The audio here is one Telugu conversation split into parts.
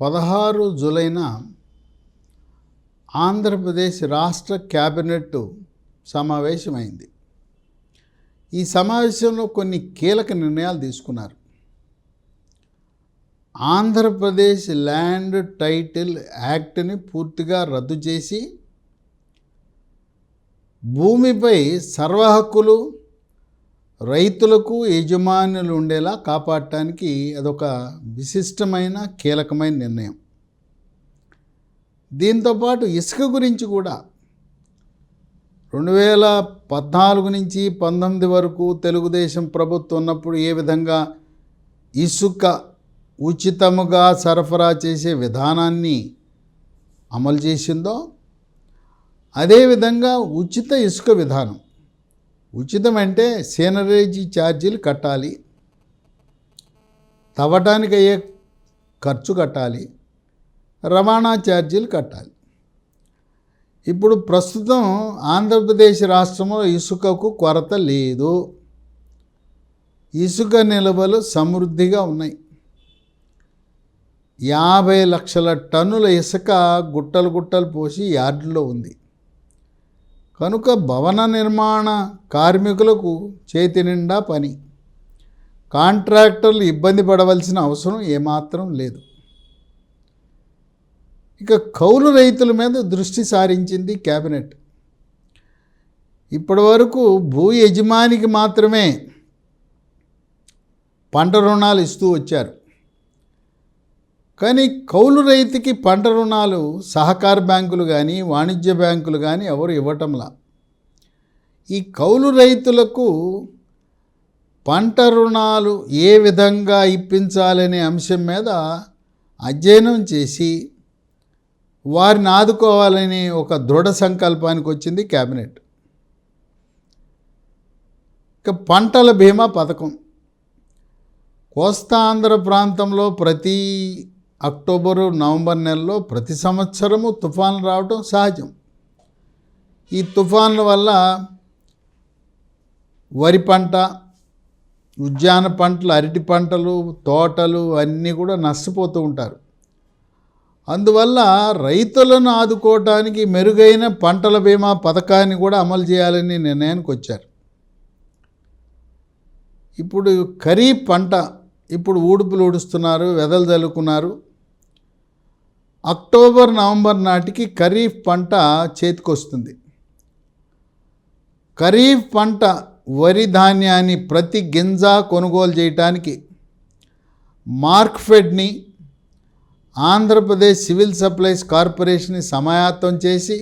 16 జూలైన ఆంధ్రప్రదేశ్ రాష్ట్ర క్యాబినెట్ సమావేశమైంది. ఈ సమావేశంలో కొన్ని కీలక నిర్ణయాలు తీసుకున్నారు. ఆంధ్రప్రదేశ్ ల్యాండ్ టైటిల్ యాక్ట్ని పూర్తిగా రద్దు చేసి భూమిపై సర్వ హక్కులు రైతులకు యజమానులు ఉండేలా కాపాడటానికి అదొక విశిష్టమైన కీలకమైన నిర్ణయం. దీంతోపాటు ఇసుక గురించి కూడా 2014 నుంచి 19 వరకు తెలుగుదేశం ప్రభుత్వం ఉన్నప్పుడు ఏ విధంగా ఇసుక ఉచితముగా సరఫరా చేసే విధానాన్ని అమలు చేసిందో అదేవిధంగా ఉచిత ఇసుక విధానం, ఉచితం అంటే సీనరేజీ ఛార్జీలు కట్టాలి, తవ్వటానికి అయ్యే ఖర్చు కట్టాలి, రవాణా ఛార్జీలు కట్టాలి. ఇప్పుడు ప్రస్తుతం ఆంధ్రప్రదేశ్ రాష్ట్రంలో ఇసుకకు కొరత లేదు. ఇసుక నిల్వలు సమృద్ధిగా ఉన్నాయి. 50 లక్షల టన్నుల ఇసుక గుట్టలు గుట్టలు పోసి యార్డులో ఉంది. కనుక భవన నిర్మాణ కార్మికులకు చేతి నిండా పని. కాంట్రాక్టర్లు ఇబ్బంది పడవలసిన అవసరం ఏమాత్రం లేదు. ఇక కౌలు రైతుల మీద దృష్టి సారించింది కేబినెట్. ఇప్పటి వరకు భూ యజమానికి మాత్రమే పంట రుణాలు ఇస్తూ వచ్చారు. కానీ కౌలు రైతుకి పంట రుణాలు సహకార బ్యాంకులు కానీ వాణిజ్య బ్యాంకులు కానీ ఎవరు ఇవ్వటంలా. ఈ కౌలు రైతులకు పంట రుణాలు ఏ విధంగా ఇప్పించాలనే అంశం మీద అధ్యయనం చేసి వారిని ఆదుకోవాలని ఒక దృఢ సంకల్పానికి వచ్చింది కేబినెట్. ఇక పంటల బీమా పథకం. కోస్తాంధ్ర ప్రాంతంలో ప్రతి అక్టోబరు నవంబర్ నెలలో ప్రతి సంవత్సరము తుఫాన్లు రావడం సహజం. ఈ తుఫాన్ల వల్ల వరి పంట, ఉద్యాన పంటలు, అరటి పంటలు, తోటలు అన్నీ కూడా నష్టపోతూ ఉంటారు. అందువల్ల రైతులను ఆదుకోవటానికి మెరుగైన పంటల బీమా పథకాన్ని కూడా అమలు చేయాలని నిర్ణయానికి వచ్చారు. ఇప్పుడు ఖరీఫ్ పంట ఇప్పుడు ఊడుపులు ఊడుస్తున్నారు, వెదలు చల్లుకున్నారు. అక్టోబర్ నవంబర్ నాటికి ఖరీఫ్ పంట చేతికొస్తుంది. ఖరీఫ్ పంట వరి ధాన్యాన్ని ప్రతి గింజ కొనుగోలు చేయటానికి మార్క్ఫెడ్ని, ఆంధ్రప్రదేశ్ సివిల్ సప్లైస్ కార్పొరేషన్ని సమాయత్తం చేసి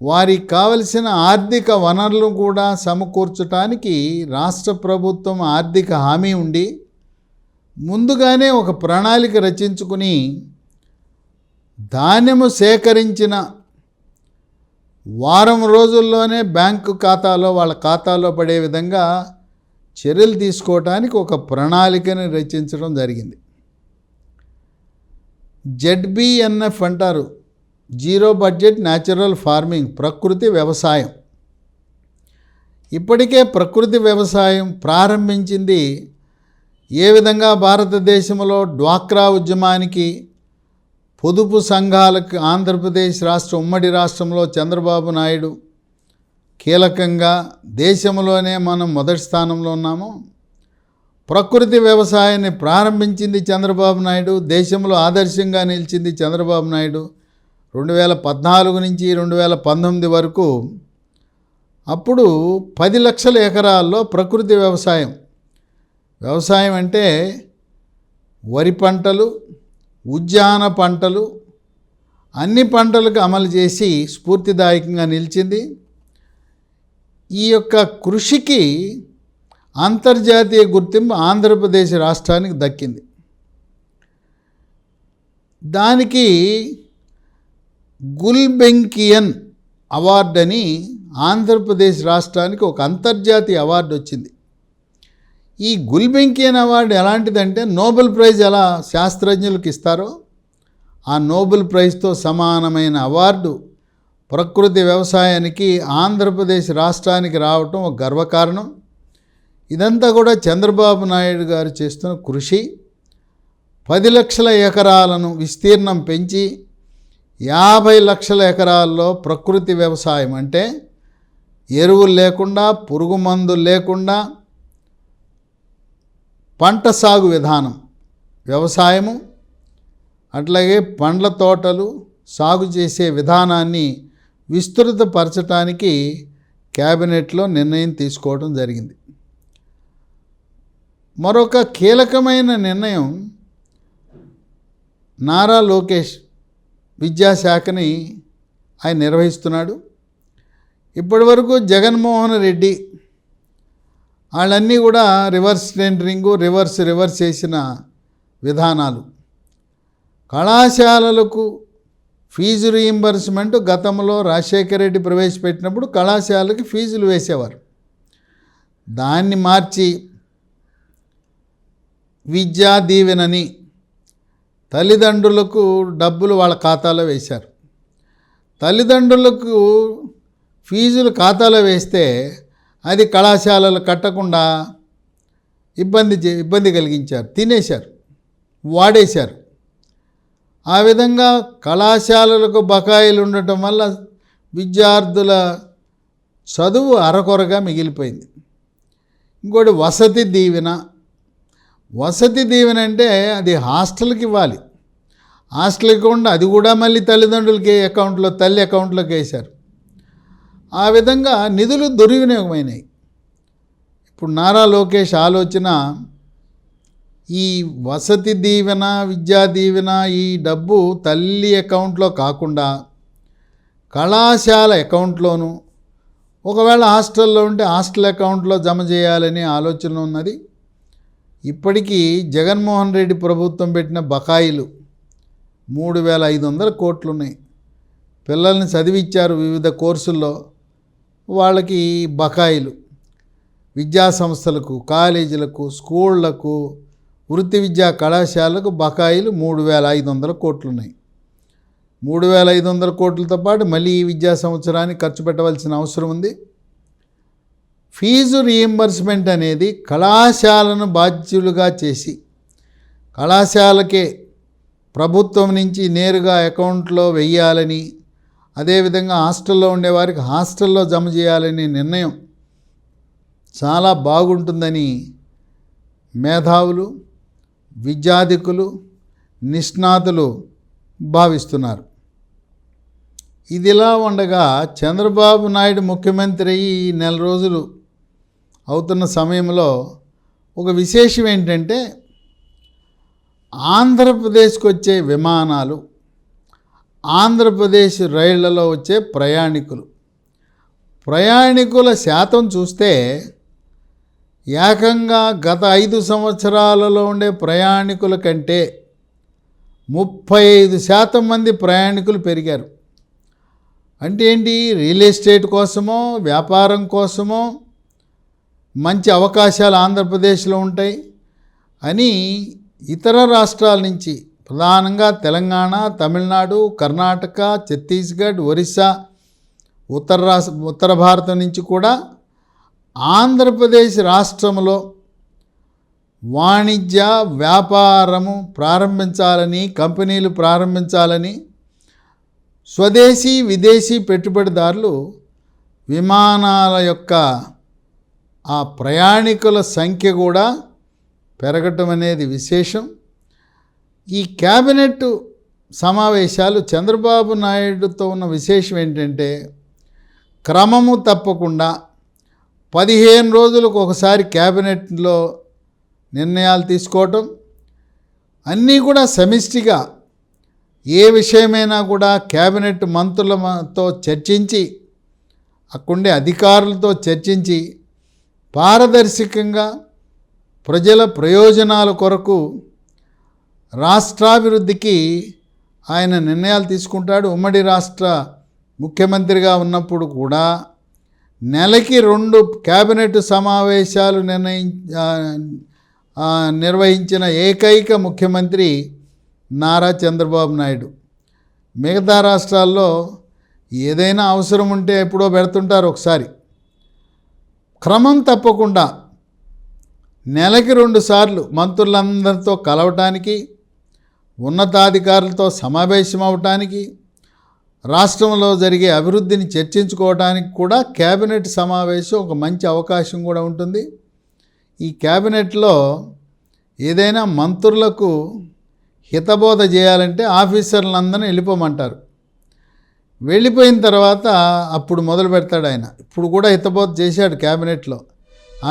వారికి కావలసిన ఆర్థిక వనరులను కూడా సమకూర్చడానికి రాష్ట్ర ప్రభుత్వం ఆర్థిక హామీ ఉండి ముందుగానే ఒక ప్రణాళిక రచించుకుని ధాన్యము సేకరించిన వారం రోజుల్లోనే బ్యాంకు ఖాతాలో వాళ్ళ ఖాతాలో పడే విధంగా చర్యలు తీసుకోవటానికి ఒక ప్రణాళికని రచించడం జరిగింది. ZBNF అంటారు, జీరో బడ్జెట్ న్యాచురల్ ఫార్మింగ్, ప్రకృతి వ్యవసాయం. ఇప్పటికే ప్రకృతి వ్యవసాయం ప్రారంభించింది. ఏ విధంగా భారతదేశంలో డ్వాక్రా ఉద్యమానికి, పొదుపు సంఘాలకు ఆంధ్రప్రదేశ్ రాష్ట్రం ఉమ్మడి రాష్ట్రంలో చంద్రబాబు నాయుడు కీలకంగా దేశంలోనే మనం మొదటి స్థానంలో ఉన్నాము. ప్రకృతి వ్యవసాయాన్ని ప్రారంభించింది చంద్రబాబు నాయుడు. దేశంలో ఆదర్శంగా నిలిచింది చంద్రబాబు నాయుడు. 2014 నుంచి 2019 వరకు అప్పుడు 10 లక్షల ఎకరాల్లో ప్రకృతి వ్యవసాయం. వ్యవసాయం అంటే వరి పంటలు, ఉద్యాన పంటలు, అన్ని పంటలకు అమలు చేసి స్ఫూర్తిదాయకంగా నిలిచింది. ఈ యొక్క కృషికి అంతర్జాతీయ గుర్తింపు ఆంధ్రప్రదేశ్ రాష్ట్రానికి దక్కింది. దానికి గుల్బెంకియన్ అవార్డు అని ఆంధ్రప్రదేశ్ రాష్ట్రానికి ఒక అంతర్జాతీయ అవార్డు వచ్చింది. ఈ గుల్బెంకియన్ అవార్డు ఎలాంటిదంటే నోబెల్ ప్రైజ్ ఎలా శాస్త్రజ్ఞులకు ఇస్తారో ఆ నోబెల్ ప్రైజ్తో సమానమైన అవార్డు ప్రకృతి వ్యవసాయానికి ఆంధ్రప్రదేశ్ రాష్ట్రానికి రావటం ఒక గర్వకారణం. ఇదంతా కూడా చంద్రబాబు నాయుడు గారు చేస్తున్న కృషి. 10 లక్షల ఎకరాలను విస్తీర్ణం పెంచి 50 లక్షల ఎకరాల్లో ప్రకృతి వ్యవసాయం అంటే ఎరువులు లేకుండా, పురుగు మందులు లేకుండా పంట సాగు విధానం, వ్యవసాయము అట్లాగే పండ్ల తోటలు సాగు చేసే విధానాన్ని విస్తృతపరచడానికి క్యాబినెట్లో నిర్ణయం తీసుకోవడం జరిగింది. మరొక కీలకమైన నిర్ణయం, నారా లోకేష్ విద్యాశాఖని ఆయన నిర్వహిస్తున్నాడు. ఇప్పటివరకు జగన్మోహన్ రెడ్డి వాళ్ళన్నీ కూడా రివర్స్ టెండరింగు, రివర్స్ చేసిన విధానాలు. కళాశాలలకు ఫీజు రీయింబర్స్మెంట్ గతంలో రాజశేఖర రెడ్డి ప్రవేశపెట్టినప్పుడు కళాశాలకి ఫీజులు వేసేవారు. దాన్ని మార్చి విద్యా దీవెనని తల్లిదండ్రులకు డబ్బులు వాళ్ళ ఖాతాలో వేశారు. తల్లిదండ్రులకు ఫీజులు ఖాతాలో వేస్తే అది కళాశాలలు కట్టకుండా ఇబ్బంది కలిగించారు, తినేశారు, వాడేశారు. ఆ విధంగా కళాశాలలకు బకాయిలు ఉండటం వల్ల విద్యార్థుల చదువు అరకొరగా మిగిలిపోయింది. ఇంకోటి వసతి దీవెన. వసతి దీవెన అంటే అది హాస్టల్కి ఇవ్వాలి. హాస్టల్కి ఇవ్వకుండా అది కూడా మళ్ళీ తల్లిదండ్రులకి అకౌంట్లో, తల్లి అకౌంట్లోకి వేశారు. ఆ విధంగా నిధులు దుర్వినియోగమైనాయి. ఇప్పుడు నారా లోకేష్ ఆలోచన, ఈ వసతి దీవెన, విద్యా దీవెన ఈ డబ్బు తల్లి అకౌంట్లో కాకుండా కళాశాల అకౌంట్లోను, ఒకవేళ హాస్టల్లో ఉంటే హాస్టల్ అకౌంట్లో జమ చేయాలనే ఆలోచన ఉన్నది. ఇప్పటికీ జగన్మోహన్ రెడ్డి ప్రభుత్వం పెట్టిన బకాయిలు 3,500 కోట్లు ఉన్నాయి. పిల్లల్ని చదివించారు వివిధ కోర్సుల్లో, వాళ్ళకి బకాయిలు విద్యా సంస్థలకు, కాలేజీలకు, స్కూళ్లకు, వృత్తి విద్యా కళాశాలకు బకాయిలు 3,500 కోట్లు ఉన్నాయి. 3,500 కోట్లతో పాటు మళ్ళీ ఈ విద్యా సంవత్సరానికి ఖర్చు పెట్టవలసిన అవసరం ఉంది. ఫీజు రీయింబర్స్మెంట్ అనేది కళాశాలను బాధ్యులుగా చేసి కళాశాలకే ప్రభుత్వం నుంచి నేరుగా అకౌంట్లో వెయ్యాలని, అదేవిధంగా హాస్టల్లో ఉండేవారికి హాస్టల్లో జమ చేయాలనే నిర్ణయం చాలా బాగుంటుందని మేధావులు, విద్యాధికులు, నిష్ణాతులు భావిస్తున్నారు. ఇదిలా ఉండగా చంద్రబాబు నాయుడు ముఖ్యమంత్రి అయ్యి 4 రోజులు అవుతున్న సమయంలో ఒక విశేషం ఏంటంటే, ఆంధ్రప్రదేశ్కి వచ్చే విమానాలు, ఆంధ్రప్రదేశ్ రైళ్లలో వచ్చే ప్రయాణికుల శాతం చూస్తే ఏకంగా గత 5 సంవత్సరాలలో ఉండే ప్రయాణికుల కంటే 35% మంది ప్రయాణికులు పెరిగారు. అంటే ఏంటి, రియల్ ఎస్టేట్ కోసమో, వ్యాపారం కోసమో మంచి అవకాశాలు ఆంధ్రప్రదేశ్లో ఉంటాయి అని ఇతర రాష్ట్రాల నుంచి, ప్రధానంగా తెలంగాణ, తమిళనాడు, కర్ణాటక, ఛత్తీస్గఢ్, ఒరిస్సా, ఉత్తర భారతం నుంచి కూడా ఆంధ్రప్రదేశ్ రాష్ట్రంలో వాణిజ్య వ్యాపారము ప్రారంభించాలని, కంపెనీలు ప్రారంభించాలని స్వదేశీ, విదేశీ పెట్టుబడిదారులు విమానాల యొక్క ఆ ప్రయాణికుల సంఖ్య కూడా పెరగటం అనేది విశేషం. ఈ క్యాబినెట్ సమావేశాలు చంద్రబాబు నాయుడుతో ఉన్న విశేషం ఏంటంటే, క్రమము తప్పకుండా 15 రోజులకు ఒకసారి క్యాబినెట్లో నిర్ణయాలు తీసుకోవటం, అన్నీ కూడా సమిష్టిగా ఏ విషయమైనా కూడా క్యాబినెట్ మంత్రులతో చర్చించి, అక్కడుండే అధికారులతో చర్చించి పారదర్శకంగా ప్రజల ప్రయోజనాల కొరకు రాష్ట్రాభివృద్ధికి ఆయన నిర్ణయాలు తీసుకుంటాడు. ఉమ్మడి రాష్ట్ర ముఖ్యమంత్రిగా ఉన్నప్పుడు కూడా నెలకి 2 క్యాబినెట్ సమావేశాలు నిర్వహించిన ఏకైక ముఖ్యమంత్రి నారా చంద్రబాబు నాయుడు. మిగతా రాష్ట్రాల్లో ఏదైనా అవసరం ఉంటే ఎప్పుడో పెడుతుంటారు ఒకసారి. క్రమం తప్పకుండా నెలకి 2 సార్లు మంత్రులందరితో కలవటానికి, ఉన్నతాధికారులతో సమావేశం అవటానికి, రాష్ట్రంలో జరిగే అభివృద్ధిని చర్చించుకోవడానికి కూడా కేబినెట్ సమావేశం ఒక మంచి అవకాశం కూడా ఉంటుంది. ఈ కేబినెట్లో ఏదైనా మంత్రులకు హితబోధ చేయాలంటే ఆఫీసర్లందరినీ వెళ్ళిపోమంటారు. వెళ్ళిపోయిన తర్వాత అప్పుడు మొదలు పెడతాడు ఆయన. ఇప్పుడు కూడా హితబోధ చేశాడు కేబినెట్లో.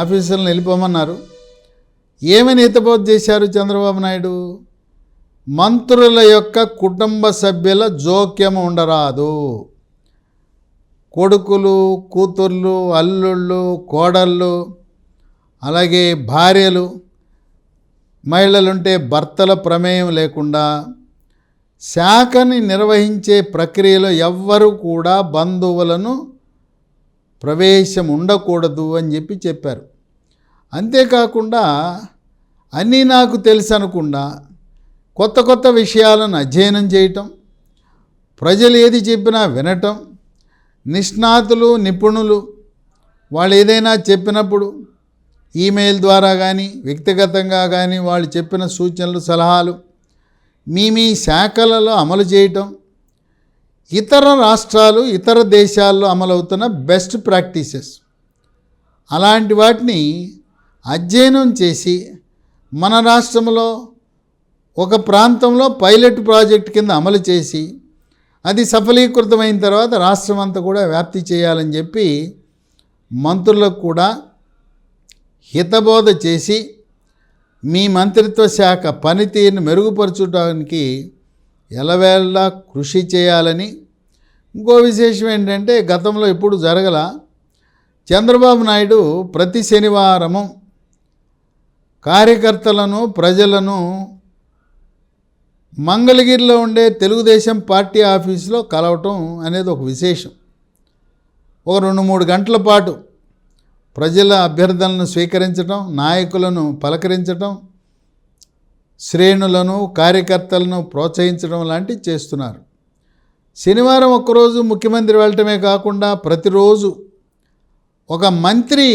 ఆఫీసర్లను వెళ్ళిపోమన్నారు. ఏమని హితబోధ చేశారు చంద్రబాబు నాయుడు? మంత్రుల యొక్క కుటుంబ సభ్యుల జోక్యం ఉండరాదు. కొడుకులు, కూతుర్లు, అల్లుళ్ళు, కోడళ్ళు, అలాగే భార్యలు, మహిళలుంటే భర్తల ప్రమేయం లేకుండా శాఖని నిర్వహించే ప్రక్రియలో ఎవ్వరూ కూడా బంధువులను ప్రవేశం ఉండకూడదు అని చెప్పారు. అంతేకాకుండా అన్నీ నాకు తెలుసు అనకుండా కొత్త కొత్త విషయాలను అధ్యయనం చేయటం, ప్రజలు ఏది చెప్పినా వినటం, నిష్ణాతులు, నిపుణులు వాళ్ళు ఏదైనా చెప్పినప్పుడు ఈమెయిల్ ద్వారా కానీ వ్యక్తిగతంగా కానీ వాళ్ళు చెప్పిన సూచనలు, సలహాలు మీ శాఖలలో అమలు చేయటం, ఇతర రాష్ట్రాలు, ఇతర దేశాల్లో అమలవుతున్న బెస్ట్ ప్రాక్టీసెస్ అలాంటి వాటిని అధ్యయనం చేసి మన రాష్ట్రంలో ఒక ప్రాంతంలో పైలట్ ప్రాజెక్ట్ కింద అమలు చేసి అది సఫలీకృతమైన తర్వాత రాష్ట్రం అంతా కూడా వ్యాప్తి చేయాలని చెప్పి మంత్రులకు కూడా హితబోధ చేసి మీ మంత్రిత్వ శాఖ పనితీరును మెరుగుపరచడానికి ఎలవేళలా కృషి చేయాలని. ఇంకో విశేషం ఏంటంటే గతంలో ఎప్పుడు జరగల, చంద్రబాబు నాయుడు ప్రతి శనివారము కార్యకర్తలను, ప్రజలను మంగళగిరిలో ఉండే తెలుగుదేశం పార్టీ ఆఫీసులో కలవటం అనేది ఒక విశేషం. ఒక 2-3 గంటల పాటు ప్రజల అభ్యర్థనలను స్వీకరించడం, నాయకులను పలకరించడం, శ్రేణులను, కార్యకర్తలను ప్రోత్సహించడం లాంటివి చేస్తున్నారు. శనివారం ఒక్కరోజు ముఖ్యమంత్రి వెళ్ళటమే కాకుండా ప్రతిరోజు ఒక మంత్రి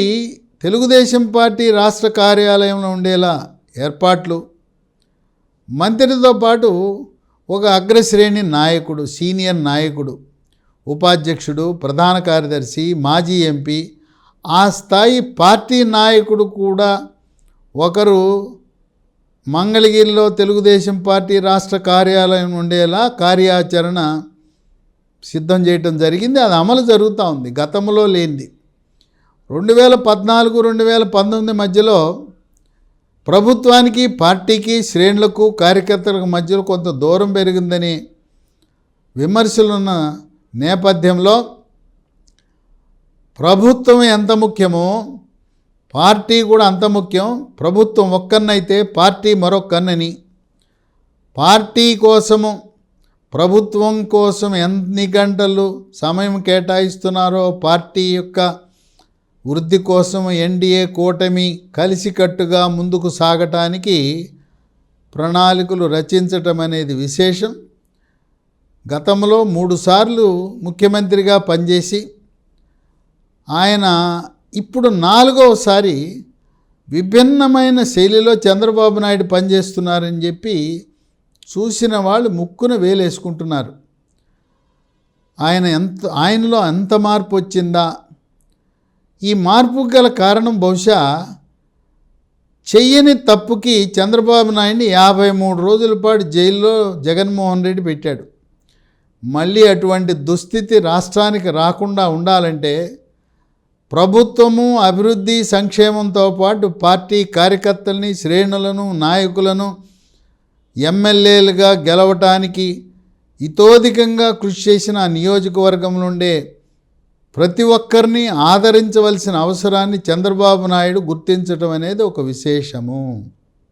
తెలుగుదేశం పార్టీ రాష్ట్ర కార్యాలయంలో ఉండేలా ఏర్పాట్లు, మంత్రితో పాటు ఒక అగ్రశ్రేణి నాయకుడు, సీనియర్ నాయకుడు, ఉపాధ్యక్షుడు, ప్రధాన కార్యదర్శి, మాజీ ఎంపీ, ఆ స్థాయి పార్టీ నాయకుడు కూడా ఒకరు మంగళగిరిలో తెలుగుదేశం పార్టీ రాష్ట్ర కార్యాలయం ఉండేలా కార్యాచరణ సిద్ధం చేయటం జరిగింది. అది అమలు జరుగుతూ ఉంది, గతంలో లేనిది. 2014-2019 మధ్యలో ప్రభుత్వానికి, పార్టీకి, శ్రేణులకు, కార్యకర్తలకు మధ్యలో కొంత దూరం పెరిగిందని విమర్శలున్న నేపథ్యంలో ప్రభుత్వం ఎంత ముఖ్యమో పార్టీ కూడా అంత ముఖ్యం. ప్రభుత్వం ఒక్కన్నైతే పార్టీ మరొక్కన్నని, పార్టీ కోసము, ప్రభుత్వం కోసం ఎన్ని గంటలు సమయం కేటాయిస్తున్నారో పార్టీ యొక్క వృద్ధి కోసం ఎన్డీఏ కూటమి కలిసికట్టుగా ముందుకు సాగటానికి ప్రణాళికలు రచించటం అనేది విశేషం. గతంలో 3 సార్లు ముఖ్యమంత్రిగా పనిచేసి ఆయన ఇప్పుడు 4వసారి విభిన్నమైన శైలిలో చంద్రబాబు నాయుడు పనిచేస్తున్నారని చెప్పి చూసిన వాళ్ళు ముక్కున వేలేసుకుంటున్నారు. ఆయనలో ఎంత మార్పు వచ్చిందా? ఈ మార్పుకు గల కారణం బహుశా చెయ్యని తప్పుకి చంద్రబాబు నాయుడిని 53 రోజుల పాటు జైల్లో జగన్మోహన్ రెడ్డి పెట్టాడు. మళ్ళీ అటువంటి దుస్థితి రాష్ట్రానికి రాకుండా ఉండాలంటే ప్రభుత్వము అభివృద్ధి సంక్షేమంతో పాటు పార్టీ కార్యకర్తల్ని, శ్రేణులను, నాయకులను ఎమ్మెల్యేలుగా గెలవటానికి ఇతోధికంగా కృషి చేసిన నియోజకవర్గంలో ఉండే ప్రతి ఒక్కరిని ఆదరించవలసిన అవసరాన్ని చంద్రబాబు నాయుడు గుర్తించడం అనేది ఒక విశేషము.